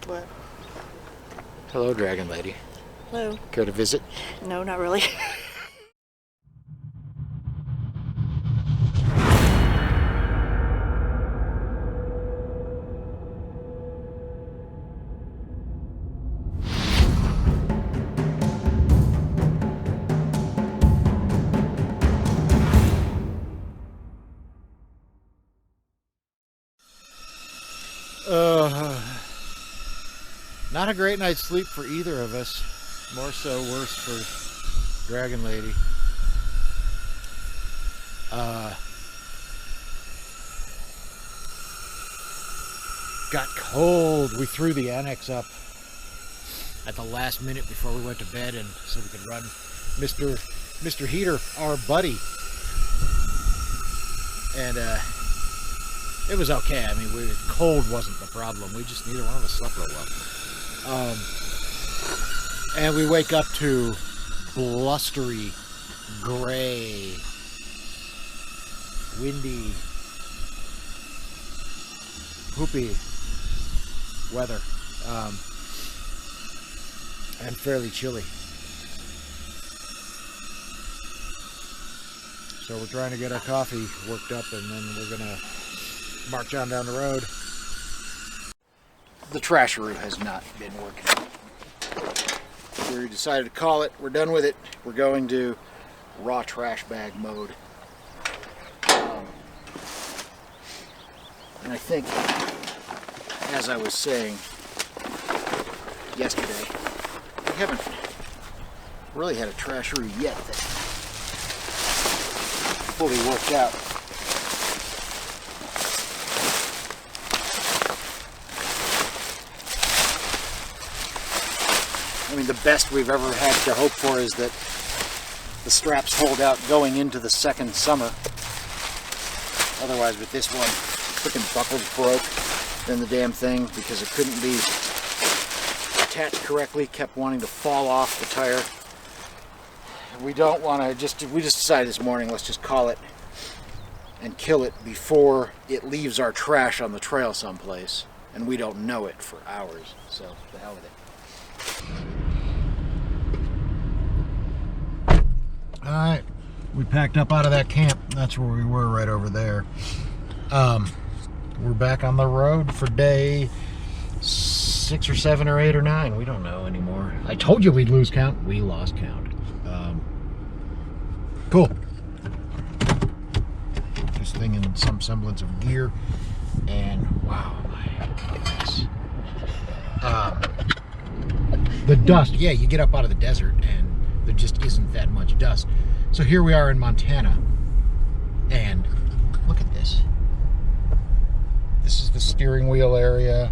What? Hello, Dragon Lady. Hello. Care to visit? No, not really. Not a great night's sleep for either of us. More so worse for Dragon Lady. Got cold. We threw the annex up at the last minute before we went to bed, and so we could run Mr. Heater, our buddy. And it was okay. I mean, cold wasn't the problem. We just neither one of us slept real well. And we wake up to blustery, gray, windy, poopy weather, and fairly chilly. So we're trying to get our coffee worked up, and then we're gonna march on down the road. The Trasharoo has not been working. We decided to call it. We're done with it. We're going to raw trash bag mode. And I think, as I was saying yesterday, we haven't really had a Trasharoo yet that fully worked out. I mean, the best we've ever had to hope for is that the straps hold out going into the second summer. Otherwise, with this one, freaking buckles broke in the damn thing because it couldn't be attached correctly, kept wanting to fall off the tire. We don't want to we just decided this morning, let's just call it and kill it before it leaves our trash on the trail someplace, and we don't know it for hours, so the hell with it. Alright, we packed up out of that camp. That's where we were, right over there. We're back on the road for day 6 or 7 or 8 or 9. We don't know anymore. I told you we'd lose count. We lost count. Cool. This thing in some semblance of gear. And wow, my goodness. The dust. Yeah, you get up out of the desert and there just isn't that much dust. So here we are in Montana, and look at this. This is the steering wheel area,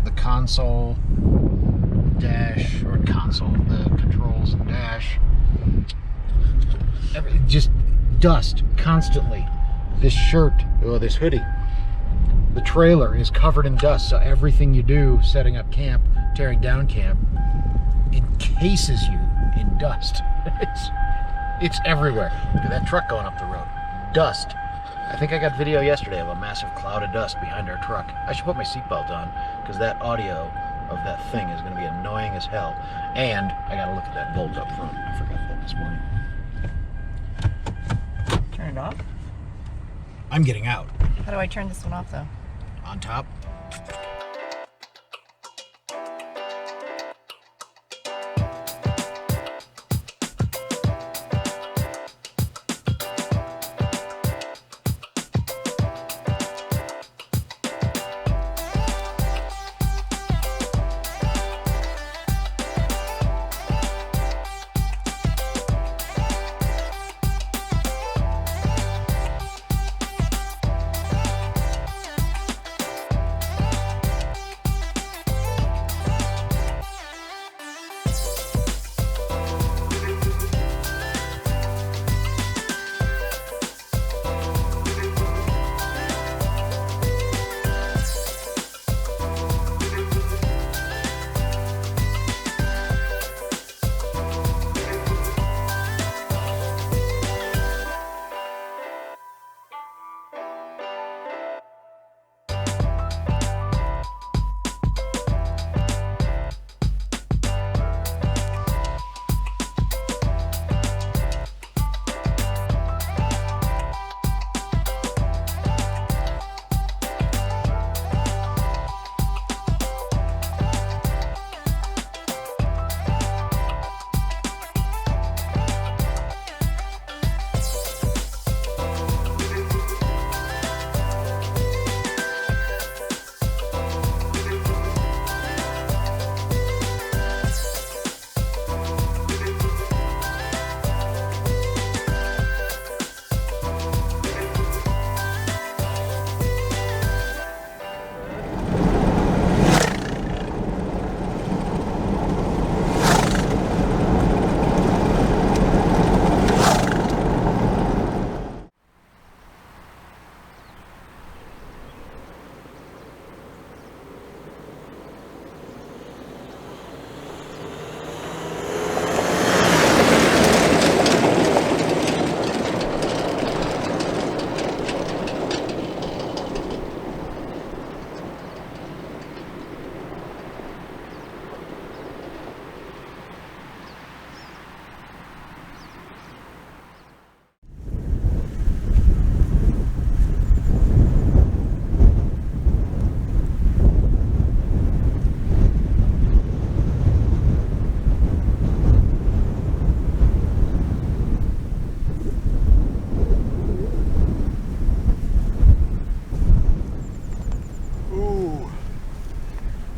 the console, dash, or console, the controls and dash. Just dust constantly. This shirt, or this hoodie, the trailer is covered in dust, so everything you do setting up camp, tearing down camp, encases you in dust. It's everywhere. Look at that truck going up the road. Dust. I think I got video yesterday of a massive cloud of dust behind our truck. I should put my seatbelt on, because that audio of that thing is going to be annoying as hell. And I got to look at that bolt up front. I forgot that this morning. Turn it off? I'm getting out. How do I turn this one off, though? On top.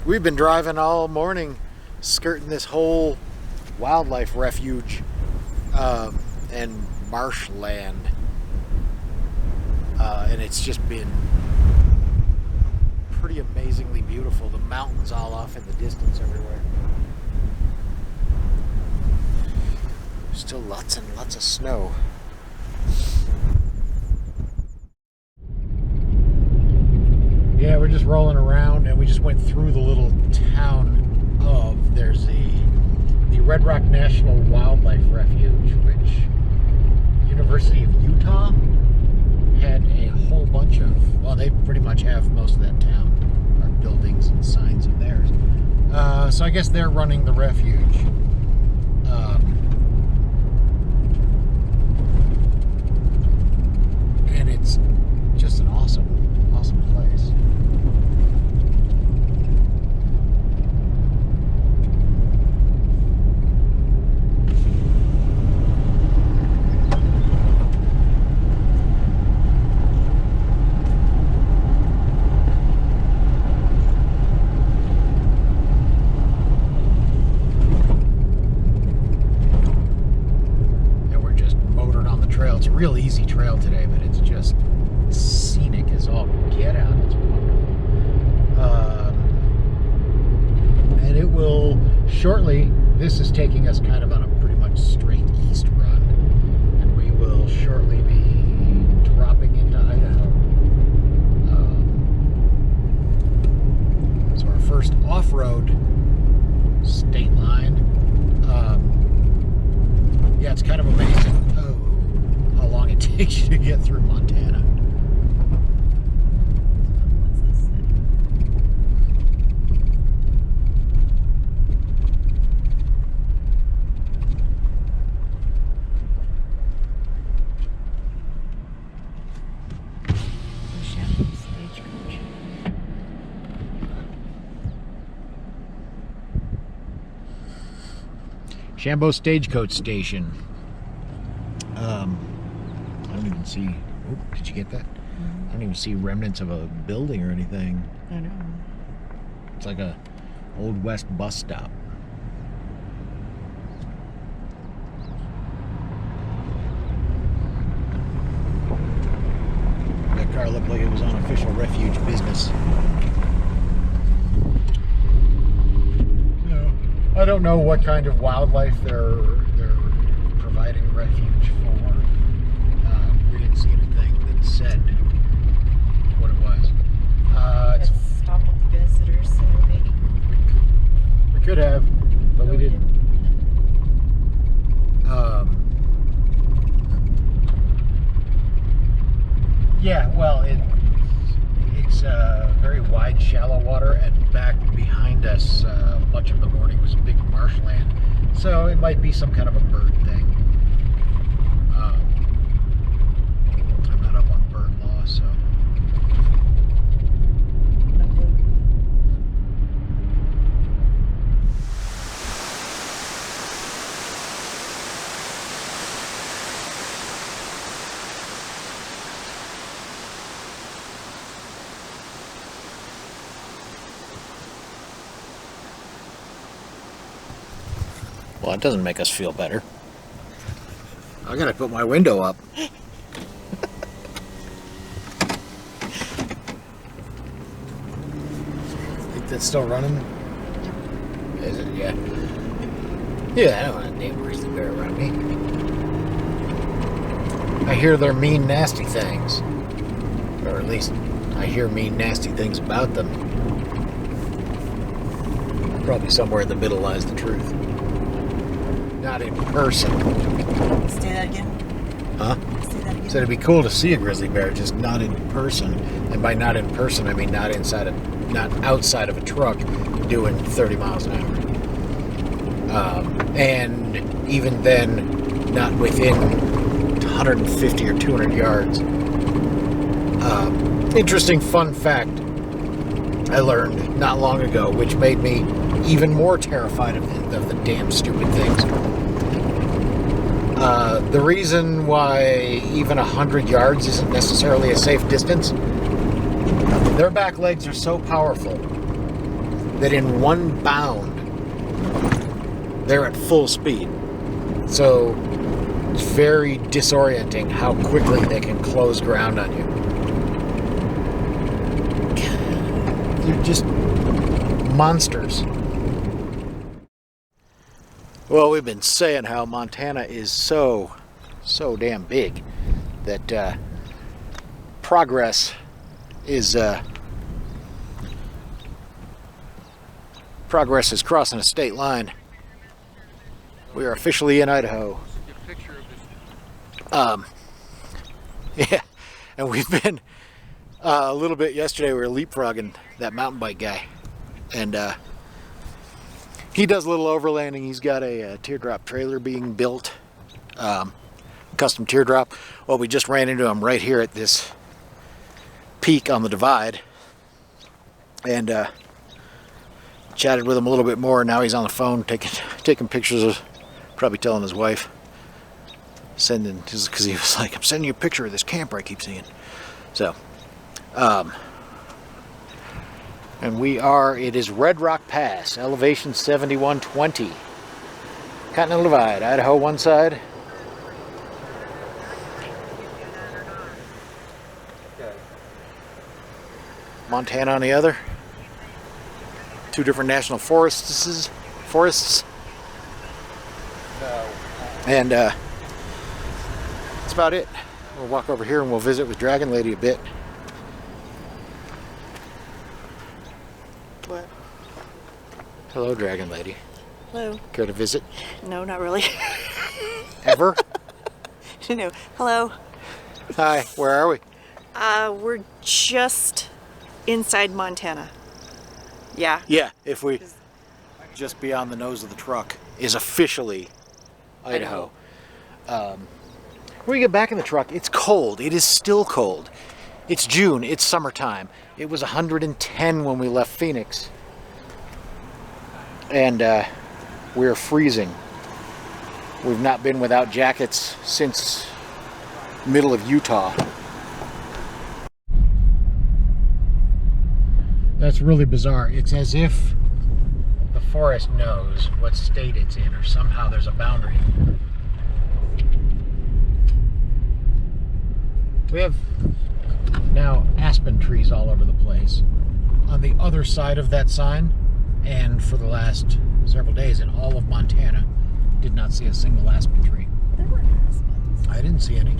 We've been driving all morning, skirting this whole wildlife refuge and marshland. And it's just been pretty amazingly beautiful. The mountains all off in the distance everywhere. Still lots and lots of snow. Yeah, we're just rolling around, and we just went through the little town of, there's the Red Rock National Wildlife Refuge, which University of Utah had a whole bunch of, well, they pretty much have most of that town, or buildings and signs of theirs. So I guess they're running the refuge. And it's just an awesome place. It's a real easy trail today, but it's just scenic as all get out. It's wonderful. And it will shortly, this is taking us kind of on a pretty much straight east run, and we will shortly be dropping into Idaho. So our first off-road state line. Yeah, it's kind of amazing how long it takes you to get through Montana. What's this? Shambo Stagecoach. Shambo Stagecoach Station. I don't even see. Oh, did you get that? I don't even see remnants of a building or anything. I know. It's like a old west bus stop. That car looked like it was on official refuge business. No, I don't know what kind of wildlife they're providing refuge for. We didn't see anything that said what it was. Let's stop with the visitors center, maybe. We could have, but we didn't. Yeah, well, it's very wide, shallow water, and back behind us, much of the morning was big marshland. So it might be some kind of a bird thing. I'm not up on bird law, so. Well, it doesn't make us feel better. I gotta put my window up. Think that's still running? Is it? Yeah. Yeah, I don't want a damn grizzly bear around me. I hear they're mean, nasty things. Or at least, I hear mean, nasty things about them. Probably somewhere in the middle lies the truth. Not in person. Say that again. Huh? Say that again. Said it'd be cool to see a grizzly bear, just not in person. And by not in person, I mean not outside of a truck doing 30 miles an hour. And even then, not within 150 or 200 yards. Interesting fun fact I learned not long ago, which made me even more terrified of the damn stupid things. The reason why even 100 yards isn't necessarily a safe distance, their back legs are so powerful that in one bound, they're at full speed. So it's very disorienting how quickly they can close ground on you. They're just monsters. Well, we've been saying how Montana is so damn big that progress is crossing a state line. We are officially in Idaho. Yeah, and we've been a little bit yesterday. We were leapfrogging that mountain bike guy, and he does a little overlanding. He's got a teardrop trailer being built, custom teardrop. Well, we just ran into him right here at this peak on the divide, and chatted with him a little bit more. Now he's on the phone taking pictures of, probably telling his wife, sending, because he was like, I'm sending you a picture of this camper I keep seeing. So, and it is Red Rock Pass, elevation 7120. Continental Divide, Idaho one side. Montana on the other. Two different national forests. And that's about it. We'll walk over here and we'll visit with Dragon Lady a bit. What? Hello, Dragon Lady. Hello. Care to visit? No, not really. Ever? No. Hello. Hi, where are we? We're just inside Montana. Yeah. Yeah, if we just beyond the nose of the truck is officially Idaho. When we get back in the truck, it's cold. It is still cold. It's June. It's summertime. It was 110 when we left Phoenix. And we're freezing. We've not been without jackets since middle of Utah. That's really bizarre. It's as if the forest knows what state it's in, or somehow there's a boundary. We have now aspen trees all over the place. On the other side of that sign, and for the last several days in all of Montana, did not see a single aspen tree. There were aspens. I didn't see any.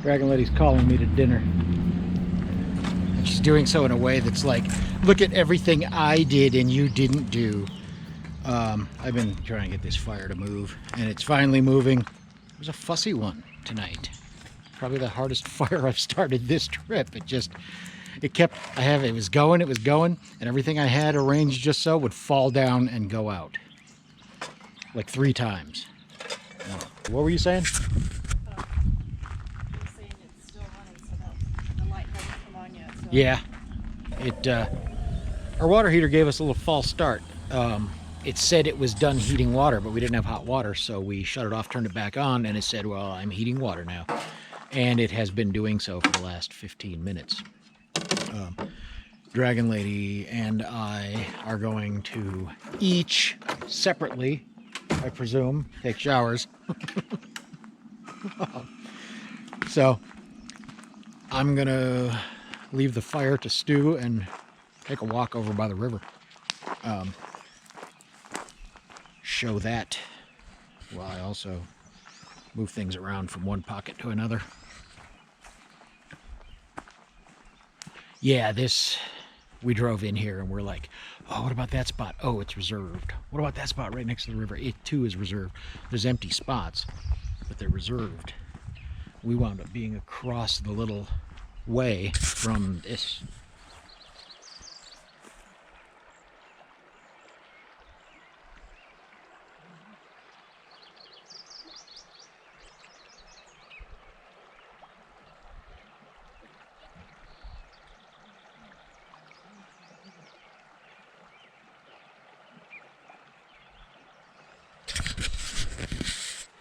Dragon Lady's calling me to dinner. And she's doing so in a way that's like, look at everything I did and you didn't do. I've been trying to get this fire to move, and it's finally moving. It was a fussy one tonight. Probably the hardest fire I've started this trip. It was going, and everything I had arranged just so would fall down and go out. Like 3 times. What were you saying? You're saying it's still running, so that the light hasn't come on yet. So. Yeah. Our water heater gave us a little false start. It said it was done heating water, but we didn't have hot water, so we shut it off, turned it back on, and it said, well, I'm heating water now. And it has been doing so for the last 15 minutes. Dragon Lady and I are going to each separately, I presume, take showers. So I'm gonna leave the fire to stew and take a walk over by the river. Show that while I also move things around from one pocket to another. Yeah, we drove in here and we're like, oh, what about that spot? Oh, it's reserved. What about that spot right next to the river? It too is reserved. There's empty spots, but they're reserved. We wound up being across the little way from this.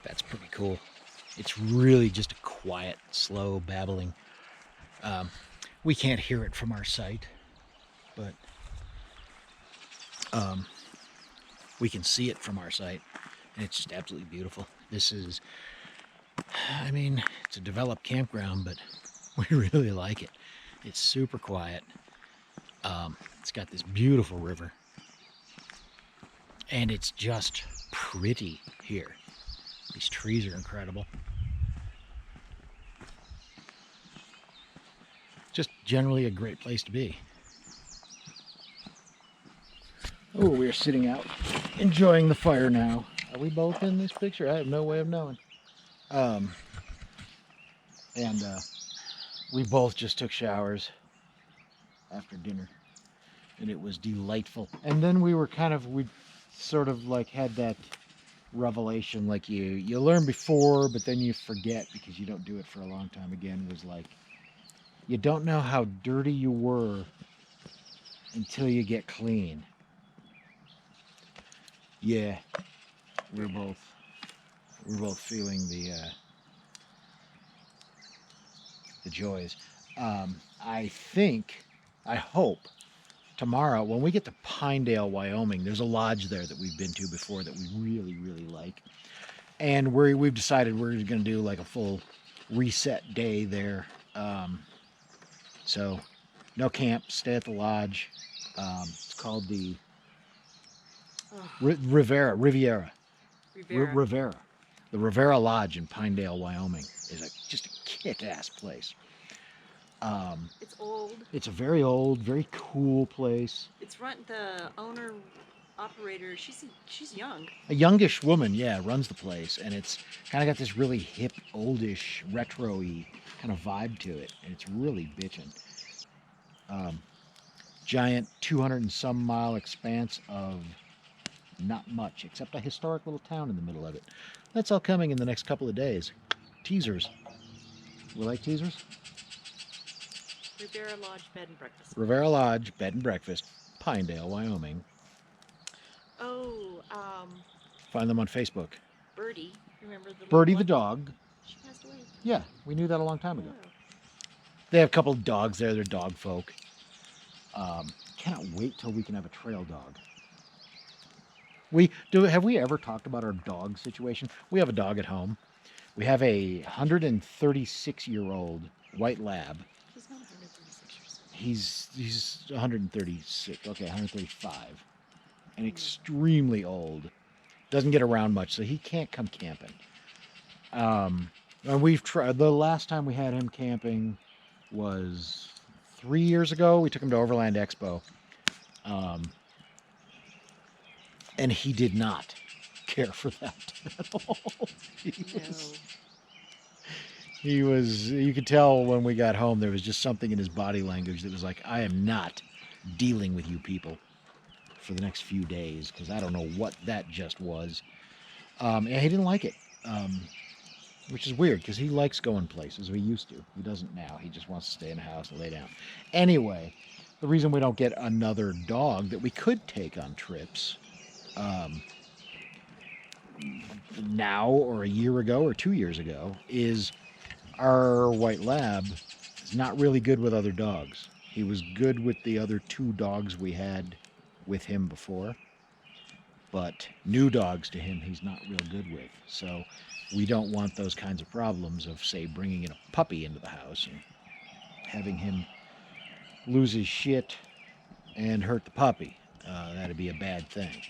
That's pretty cool. It's really just a quiet, slow babbling. We can't hear it from our site, but we can see it from our site, and it's just absolutely beautiful. This is, I mean, it's a developed campground, but we really like it. It's super quiet. It's got this beautiful river, and it's just pretty here. These trees are incredible. Just generally a great place to be. Oh, we're sitting out enjoying the fire now. Are we both in this picture? I have no way of knowing. We both just took showers after dinner, and it was delightful. And then we sort of like had that revelation, like you learn before, but then you forget because you don't do it for a long time again, was like, you don't know how dirty you were until you get clean. Yeah, we're both feeling the joys. I hope tomorrow when we get to Pinedale, Wyoming, there's a lodge there that we've been to before that we really, really like, and we've decided we're going to do like a full reset day there. So no camp, stay at the lodge. It's called the Riviera. The Riviera Lodge in Pinedale, Wyoming is just a kick-ass place. It's old. It's a very old, very cool place. The owner operator. She's young. A youngish woman, yeah, runs the place, and it's kind of got this really hip, oldish, retro-y kind of vibe to it, and it's really bitchin'. Giant 200 and some mile expanse of not much, except a historic little town in the middle of it. That's all coming in the next couple of days. Teasers. We like teasers? Riviera Lodge Bed and Breakfast. Riviera Lodge Bed and Breakfast, Pinedale, Wyoming. Oh, Find them on Facebook. Birdie. Remember the Birdie the dog. She passed away. Yeah, we knew that a long time ago. Oh. They have a couple of dogs there. They're dog folk. Cannot wait till we can have a trail dog. Have we ever talked about our dog situation? We have a dog at home. We have a 136-year-old white lab. He's not 136 years old. He's 136. Okay, 135. And extremely old. Doesn't get around much, so he can't come camping. And we've tried. The last time we had him camping was 3 years ago. We took him to Overland Expo, and he did not care for that at all. He was. You could tell when we got home there was just something in his body language that was like, I am not dealing with you people for the next few days, because I don't know what that just was. And he didn't like it. Which is weird because he likes going places, or he used to. He doesn't now. He just wants to stay in the house and lay down. Anyway, the reason we don't get another dog that we could take on trips now or a year ago or 2 years ago is our white lab is not really good with other dogs. He was good with the other 2 dogs we had with him before, but new dogs to him he's not real good with. So we don't want those kinds of problems of, say, bringing in a puppy into the house and having him lose his shit and hurt the puppy. That'd be a bad thing.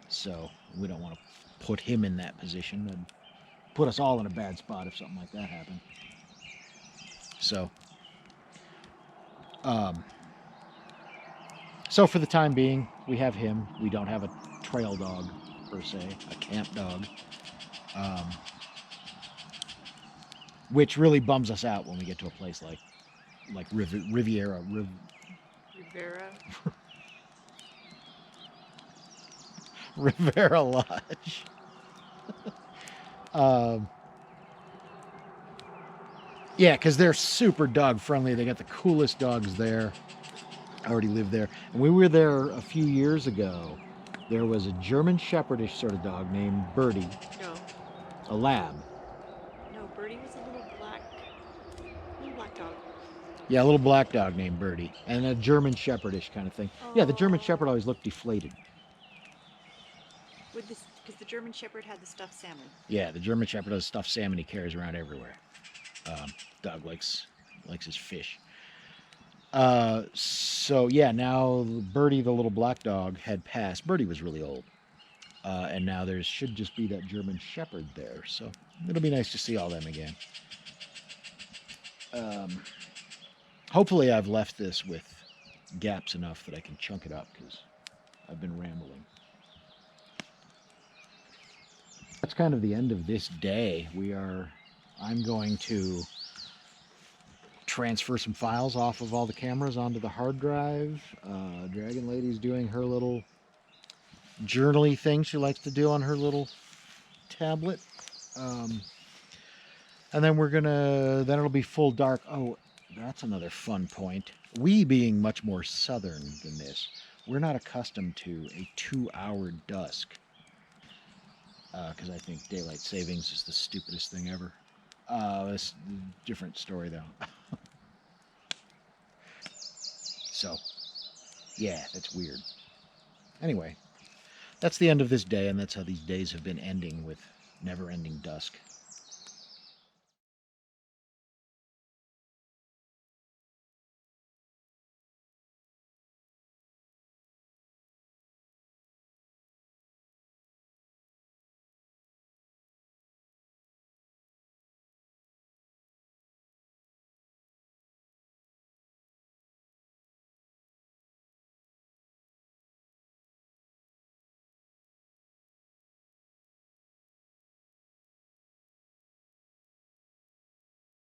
So we don't want to put him in that position. That'd put us all in a bad spot if something like that happened. So, so for the time being, we have him. We don't have a trail dog, per se, a camp dog. Which really bums us out when we get to a place like Riviera. Rivera Lodge. Yeah, because they're super dog friendly. They got the coolest dogs there. I already lived there. And we were there a few years ago. There was a German Shepherdish sort of dog named Birdie. No. A lab. No, Birdie was a little black dog. Yeah, a little black dog named Birdie. And a German Shepherdish kind of thing. Oh. Yeah, the German Shepherd always looked deflated. Because the German Shepherd had the stuffed salmon. Yeah, the German Shepherd has stuffed salmon he carries around everywhere. Dog likes his fish. So yeah, now Birdie, the little black dog, had passed. Birdie was really old. And now there should just be that German Shepherd there. So it'll be nice to see all them again. Hopefully I've left this with gaps enough that I can chunk it up, because I've been rambling. That's kind of the end of this day. I'm going to transfer some files off of all the cameras onto the hard drive. Dragon Lady's doing her little journaly thing she likes to do on her little tablet. And then then it'll be full dark. Oh, that's another fun point. We, being much more southern than this, we're not accustomed to a 2-hour dusk. Because I think daylight savings is the stupidest thing ever. It's a different story, though. So, yeah, that's weird. Anyway, that's the end of this day, and that's how these days have been ending, with never-ending dusk.